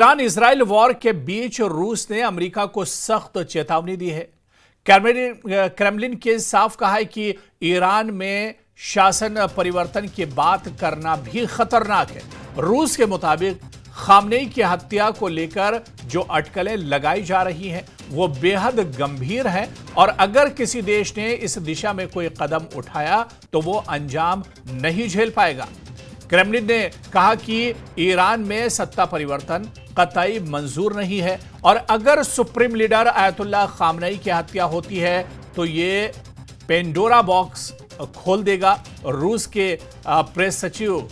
Iran Israel war के बीच रूस ने अमेरिका को सख्त चेतावनी दी है। क्रेमलिन के साफ कहा है कि ईरान में शासन परिवर्तन की बात करना भी खतरनाक है। रूस के मुताबिक खामनेई की हत्या को लेकर जो अटकलें लगाई जा रही हैं वो बेहद गंभीर है और अगर किसी देश ने इस दिशा में कोई कदम उठाया तो वो अंजाम नहीं झेल पाएगा। क्रेमलिन ने कहा कि ईरान में सत्ता परिवर्तन कतई मंजूर नहीं है और अगर सुप्रीम लीडर आयतुल्लाह खामनेई की हत्या होती है तो ये पेंडोरा बॉक्स खोल देगा। रूस के प्रेस सचिव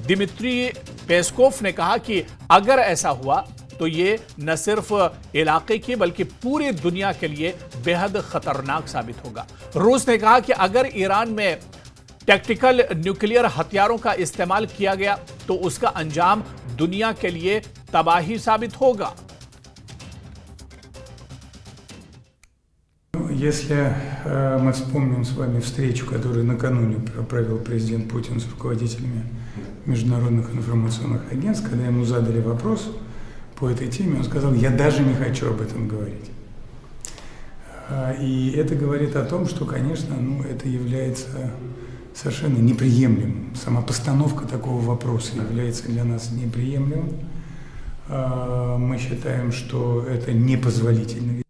दिमित्री पेस्कोव ने कहा कि अगर ऐसा हुआ तो ये न सिर्फ इलाके की बल्कि पूरी दुनिया के लिए बेहद खतरनाक साबित होगा। रूस ने कहा कि अगर ईरान में टैक्टिकल न्यूक्लियर हथियारों का इस्तेमाल किया गया तो उसका अंजाम दुनिया के लिए तबाही साबित होगा। Если мы вспомним с вами встречу, которую накануне провел президент Путин с руководителями международных информационных агентств, когда ему задали вопрос по этой теме, он сказал: «Я даже не хочу об этом говорить». И это говорит о том, что, конечно, это является совершенно неприемлемым. Сама постановка такого вопроса является для нас неприемлемым. Мы считаем, что это непозволительно.